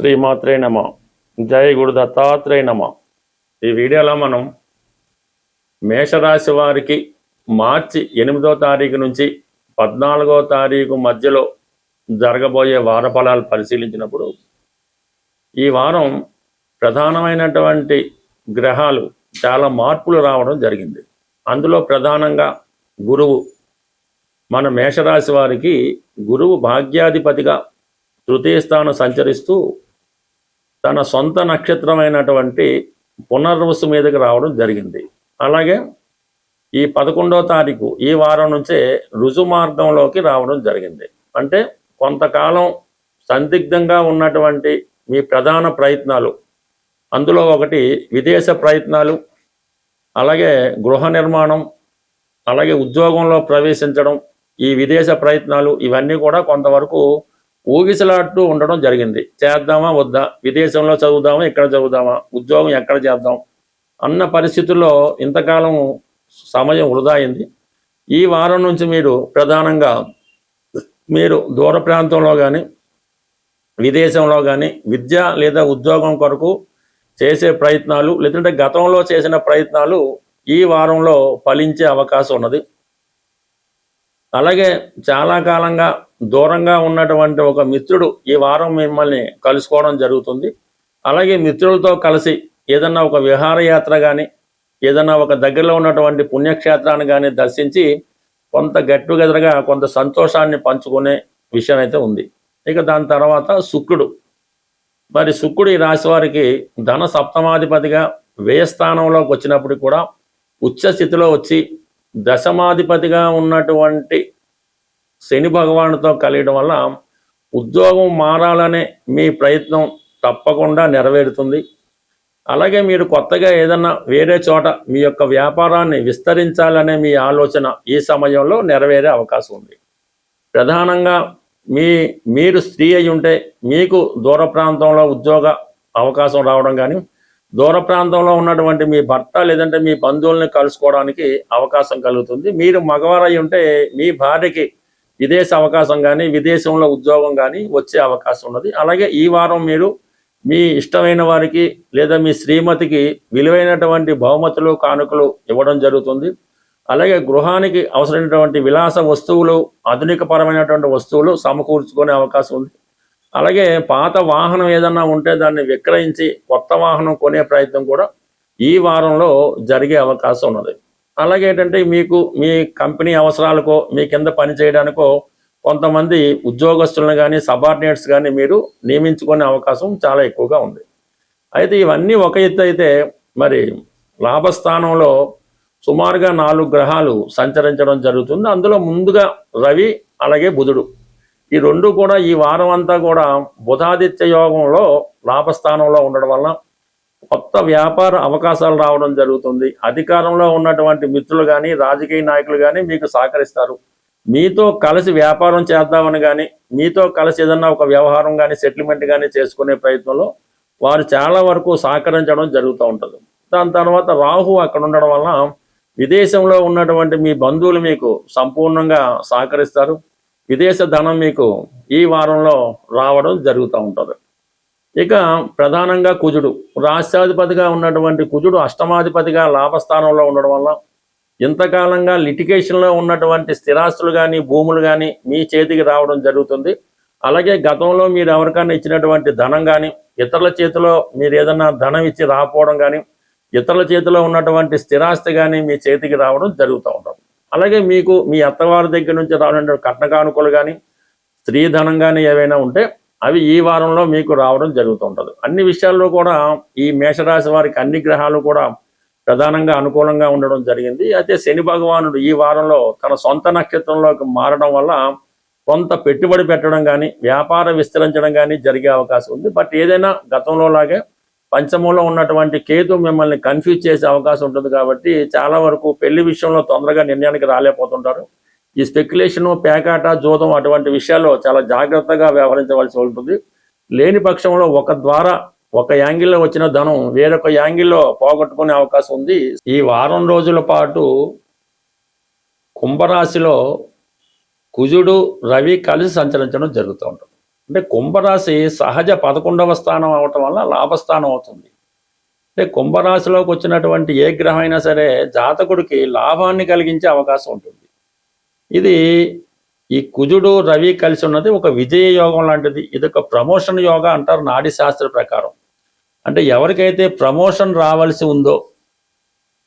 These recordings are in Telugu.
శ్రీమాత్రే నమ. జై గురు దత్తాత్రేయ నమ. ఈ వీడియోలో మనం మేషరాశి వారికి మార్చి 8వ తారీఖు నుంచి 14వ తారీఖు మధ్యలో జరగబోయే వార ఫలాలు పరిశీలించినప్పుడు ఈ వారం ప్రధానమైనటువంటి గ్రహాలు చాలా మార్పులు రావడం జరిగింది. అందులో ప్రధానంగా గురువు, మన మేషరాశి వారికి గురువు భాగ్యాధిపతిగా తృతీయ స్థానం సంచరిస్తూ తన సొంత నక్షత్రమైనటువంటి పునర్వసు మీదకి రావడం జరిగింది. అలాగే ఈ 11వ తారీఖు ఈ వారం నుంచే రుజు మార్గంలోకి రావడం జరిగింది. అంటే కొంతకాలం సందిగ్ధంగా ఉన్నటువంటి మీ ప్రధాన ప్రయత్నాలు, అందులో ఒకటి విదేశ ప్రయత్నాలు, అలాగే గృహ నిర్మాణం, అలాగే ఉద్యోగంలో ప్రవేశించడం, ఈ విదేశ ప్రయత్నాలు ఇవన్నీ కూడా కొంతవరకు ఊగిసలాడుతూ ఉండడం జరిగింది. చేద్దామా వద్దా, విదేశంలో చదువుదామా ఇక్కడ చదువుదామా, ఉద్యోగం ఎక్కడ చేద్దాం అన్న పరిస్థితుల్లో ఇంతకాలం సమయం వృధా అయింది. ఈ వారం నుంచి మీరు ప్రధానంగా దూర ప్రాంతంలో కానీ విదేశంలో కానీ విద్య లేదా ఉద్యోగం కొరకు చేసే ప్రయత్నాలు, లేదంటే గతంలో చేసిన ప్రయత్నాలు ఈ వారంలో ఫలించే అవకాశం ఉన్నది. అలాగే చాలా కాలంగా దూరంగా ఉన్నటువంటి ఒక మిత్రుడు ఈ వారం మిమ్మల్ని కలుసుకోవడం జరుగుతుంది. అలాగే మిత్రులతో కలిసి ఏదన్నా ఒక విహారయాత్ర కానీ, ఏదన్నా ఒక దగ్గరలో ఉన్నటువంటి పుణ్యక్షేత్రాన్ని కానీ దర్శించి కొంత గట్టుగెదరగా కొంత సంతోషాన్ని పంచుకునే విషయం అయితే ఉంది. ఇక దాని తర్వాత శుక్రుడు, మరి శుక్రుడు ఈ రాశి వారికి ధన సప్తమాధిపతిగా వ్యయస్థానంలోకి వచ్చినప్పుడు కూడా ఉచ్చ స్థితిలో వచ్చి దశమాధిపతిగా ఉన్నటువంటి శని భగవానుతో కలియడం వల్ల ఉద్యోగం మారాలనే మీ ప్రయత్నం తప్పకుండా నెరవేరుతుంది. అలాగే మీరు కొత్తగా ఏదన్నా వేరే చోట మీ యొక్క వ్యాపారాన్ని విస్తరించాలనే మీ ఆలోచన ఈ సమయంలో నెరవేరే అవకాశం ఉంది. ప్రధానంగా మీరు స్త్రీ అయి ఉంటే మీకు దూర ప్రాంతంలో ఉద్యోగ అవకాశం రావడం కానీ, దూర ప్రాంతంలో ఉన్నటువంటి మీ భర్త లేదంటే మీ బంధువుల్ని కలుసుకోవడానికి అవకాశం కలుగుతుంది. మీరు మగవారై ఉంటే మీ భార్యకి విదేశ అవకాశం కానీ, విదేశంలో ఉద్యోగం కానీ వచ్చే అవకాశం ఉన్నది. అలాగే ఈ వారం మీరు మీ ఇష్టమైన వారికి లేదా మీ శ్రీమతికి విలువైనటువంటి బహుమతులు, కానుకలు ఇవ్వడం జరుగుతుంది. అలాగే గృహానికి అవసరమైనటువంటి విలాస వస్తువులు, ఆధునికపరమైనటువంటి వస్తువులు సమకూర్చుకునే అవకాశం ఉంది. అలాగే పాత వాహనం ఏదన్నా ఉంటే దాన్ని విక్రయించి కొత్త వాహనం కొనే ప్రయత్నం కూడా ఈ వారంలో జరిగే అవకాశం ఉన్నది. అలాగే ఏంటంటే మీకు మీ కంపెనీ అవసరాలకో, మీ కింద పని చేయడానికో కొంతమంది ఉద్యోగస్తులను కానీ సబార్డినేట్స్ కానీ మీరు నియమించుకునే అవకాశం చాలా ఎక్కువగా ఉంది. అయితే ఇవన్నీ ఒక ఎత్తు అయితే, మరి లాభస్థానంలో సుమారుగా 4 గ్రహాలు సంచరించడం జరుగుతుంది. అందులో ముందుగా రవి, అలాగే బుధుడు, ఈ రెండు కూడా ఈ వారం అంతా కూడా బుధాదిత్య యోగంలో లాభస్థానంలో ఉండడం వల్ల కొత్త వ్యాపార అవకాశాలు రావడం జరుగుతుంది. అధికారంలో ఉన్నటువంటి మిత్రులు కానీ, రాజకీయ నాయకులు కానీ మీకు సహకరిస్తారు. మీతో కలిసి వ్యాపారం చేద్దామని కానీ, మీతో కలిసి ఏదన్నా ఒక వ్యవహారం కానీ, సెటిల్మెంట్ కానీ చేసుకునే ప్రయత్నంలో వారు చాలా వరకు సహకరించడం జరుగుతూ ఉంటుంది. దాని తర్వాత రాహు అక్కడ ఉండడం వల్ల విదేశంలో ఉన్నటువంటి మీ బంధువులు మీకు సంపూర్ణంగా సహకరిస్తారు. విదేశ ధనం మీకు ఈ వారంలో రావడం జరుగుతూ ఉంటుంది. ఇక ప్రధానంగా కుజుడు, రాష్ట్రాధిపతిగా ఉన్నటువంటి కుజుడు అష్టమాధిపతిగా లాభస్థానంలో ఉండడం వల్ల ఇంతకాలంగా లిటిగేషన్లో ఉన్నటువంటి స్థిరాస్తులు కానీ, భూములు కానీ మీ చేతికి రావడం జరుగుతుంది. అలాగే గతంలో మీరు ఎవరికైనా ఇచ్చినటువంటి ధనం కానీ, ఇతరుల చేతిలో మీరు ఏదన్నా ధనం ఇచ్చి రాకపోవడం కానీ, ఇతరుల చేతిలో ఉన్నటువంటి స్థిరాస్తి కానీ మీ చేతికి రావడం జరుగుతూ ఉంటుంది. అలాగే మీకు మీ అత్తవారి దగ్గర నుంచి రావడం కట్న కానుకలు కానీ, స్త్రీ ధనం కానీ ఏవైనా ఉంటే అవి ఈ వారంలో మీకు రావడం జరుగుతూ ఉంటుంది. అన్ని విషయాల్లో కూడా ఈ మేషరాశి వారికి అన్ని గ్రహాలు కూడా ప్రధానంగా అనుకూలంగా ఉండడం జరిగింది. అయితే శని భగవానుడు ఈ వారంలో తన సొంత నక్షత్రంలోకి మారడం వల్ల కొంత పెట్టుబడి పెట్టడం కానీ, వ్యాపారం విస్తరించడం కానీ జరిగే అవకాశం ఉంది. బట్ ఏదైనా గతంలో లాగే పంచమంలో ఉన్నటువంటి కేతు మిమ్మల్ని కన్ఫ్యూజ్ చేసే అవకాశం ఉంటుంది. కాబట్టి చాలా వరకు పెళ్లి విషయంలో తొందరగా నిర్ణయానికి రాలేకపోతుంటారు. ఈ స్పెక్యులేషను, పేకాట, జూదం అటువంటి విషయాల్లో చాలా జాగ్రత్తగా వ్యవహరించవలసి ఉంటుంది. లేని పక్షంలో ఒక యాంగిల్లో వచ్చిన ధనం వేరొక యాంగిల్లో పోగొట్టుకునే అవకాశం ఉంది. ఈ వారం రోజుల పాటు కుంభరాశిలో కుజుడు, రవి కలిసి సంచరించడం జరుగుతూ ఉంటుంది. అంటే కుంభరాశి సహజ 11వ స్థానం అవటం వల్ల లాభస్థానం అవుతుంది. అంటే కుంభరాశిలోకి వచ్చినటువంటి ఏ గ్రహం అయినా సరే జాతకుడికి లాభాన్ని కలిగించే అవకాశం ఉంటుంది. ఇది ఈ కుజుడు రవి కలిసి ఉన్నది ఒక విజయ యోగం లాంటిది. ఇది ఒక ప్రమోషన్ యోగా అంటారు నాడీ శాస్త్ర ప్రకారం. అంటే ఎవరికైతే ప్రమోషన్ రావాల్సి ఉందో,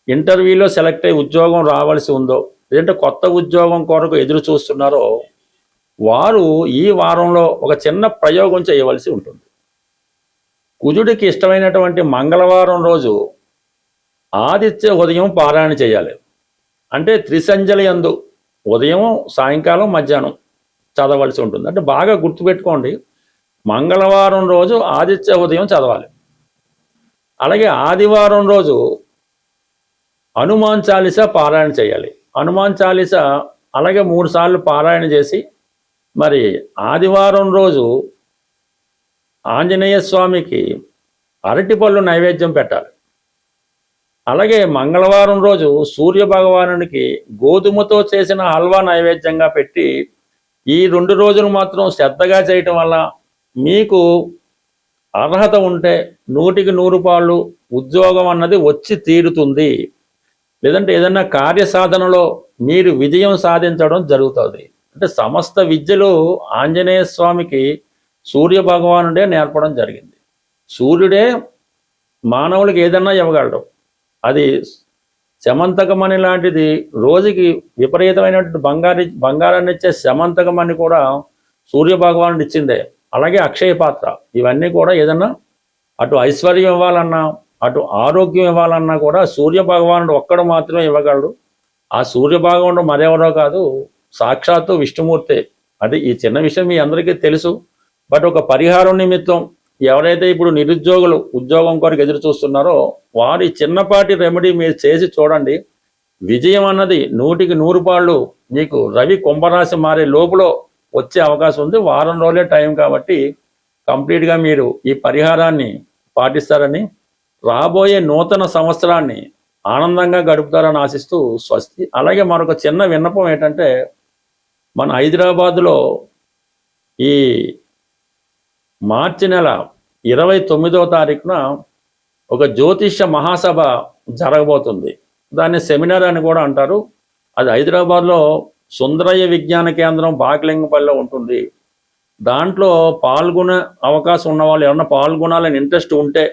ఇంటర్వ్యూలో సెలెక్ట్ అయ్యి ఉద్యోగం రావాల్సి ఉందో, లేదంటే కొత్త ఉద్యోగం కొరకు ఎదురు చూస్తున్నారో వారు ఈ వారంలో ఒక చిన్న ప్రయోగం చేయవలసి ఉంటుంది. కుజుడికి ఇష్టమైనటువంటి మంగళవారం రోజు ఆదిత్య ఉదయం పారాయణ చేయాలి. అంటే త్రిసంజలి యందు ఉదయం సాయంకాలం మధ్యాహ్నం చదవలసి ఉంటుంది. అంటే బాగా గుర్తుపెట్టుకోండి, మంగళవారం రోజు ఆదిత్య ఉదయం చదవాలి. అలాగే ఆదివారం రోజు హనుమాన్ చాలీసా పారాయణ చేయాలి. హనుమాన్ చాలీసా అలాగే 3 సార్లు పారాయణ చేసి మరి ఆదివారం రోజు ఆంజనేయ స్వామికి అరటిపళ్ళు నైవేద్యం పెట్టాలి. అలాగే మంగళవారం రోజు సూర్య భగవానునికి గోధుమతో చేసిన హల్వా నైవేద్యంగా పెట్టి ఈ 2 రోజులు మాత్రం శ్రద్ధగా చేయటం వల్ల మీకు అర్హత ఉంటే 100కి 100 పాళ్ళు ఉద్యోగం అన్నది వచ్చి తీరుతుంది. లేదంటే ఏదన్నా కార్యసాధనలో మీరు విజయం సాధించడం జరుగుతుంది. అంటే సమస్త విద్యలు ఆంజనేయ స్వామికి సూర్య భగవానుడే నేర్పడం జరిగింది. సూర్యుడే మానవులకి ఏదన్నా ఇవ్వగలడు. అది శమంతకమణి లాంటిది, రోజుకి విపరీతమైనటువంటి బంగారాన్ని ఇచ్చే శమంతకమణి కూడా సూర్య భగవానుడు ఇచ్చిందే. అలాగే అక్షయ పాత్ర, ఇవన్నీ కూడా ఏదన్నా అటు ఐశ్వర్యం ఇవ్వాలన్నా అటు ఆరోగ్యం ఇవ్వాలన్నా కూడా సూర్య భగవానుడు ఒక్కడు మాత్రమే ఇవ్వగలడు. ఆ సూర్య భగవానుడు మరెవరో కాదు, సాక్షాత్తు విష్ణుమూర్తే. అది ఈ చిన్న విషయం మీ అందరికీ తెలుసు. బట్ ఒక పరిహారం నిమిత్తం ఎవరైతే ఇప్పుడు నిరుద్యోగులు ఉద్యోగం కొరకు ఎదురు చూస్తున్నారో వారి చిన్నపాటి రెమెడీ మీరు చేసి చూడండి. విజయం అన్నది 100కి 100 పాళ్ళు మీకు రవి కుంభరాశి మారే లోపల వచ్చే అవకాశం ఉంది. వారం రోజులే టైం కాబట్టి కంప్లీట్గా మీరు ఈ పరిహారాన్ని పాటిస్తారని, రాబోయే నూతన సంవత్సరాన్ని ఆనందంగా గడుపుతారని ఆశిస్తూ స్వస్తి. అలాగే మరొక చిన్న విన్నపం ఏంటంటే, మన హైదరాబాదులో ఈ మార్చి నెల 29వ తారీఖున ఒక జ్యోతిష్య మహాసభ జరగబోతుంది. దాన్ని సెమినార్ అని కూడా అంటారు. అది హైదరాబాద్లో సుందరయ్య విజ్ఞాన కేంద్రం బాగ్లింగపల్లిలో ఉంటుంది. దాంట్లో పాల్గొనే అవకాశం ఉన్న వాళ్ళు ఎవరన్నా పాల్గొనాలని ఇంట్రెస్ట్ ఉంటే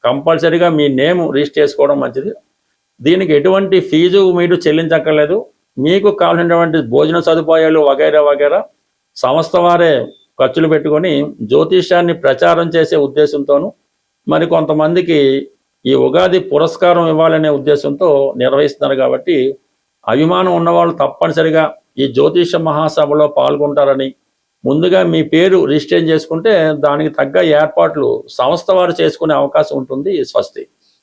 కంపల్సరీగా మీ నేమ్ రిజిస్టర్ చేసుకోవడం మంచిది. దీనికి ఎటువంటి ఫీజు మీరు చెల్లించక్కర్లేదు. మీకు కావాల్సినటువంటి భోజన సదుపాయాలు వగైరా వగైరా సంస్థ వారే ఖర్చులు పెట్టుకొని జ్యోతిష్యాన్ని ప్రచారం చేసే ఉద్దేశంతోనూ మరి కొంతమందికి ఈ ఉగాది పురస్కారం ఇవ్వాలనే ఉద్దేశంతో నిర్వహిస్తున్నారు. కాబట్టి అభిమానం ఉన్నవాళ్ళు తప్పనిసరిగా ఈ జ్యోతిష మహాసభలో పాల్గొంటారని, ముందుగా మీ పేరు రిజిస్టర్ చేసుకుంటే దానికి తగ్గ ఏర్పాట్లు సంస్థ వారు చేసుకునే అవకాశం ఉంటుంది. స్వస్తి.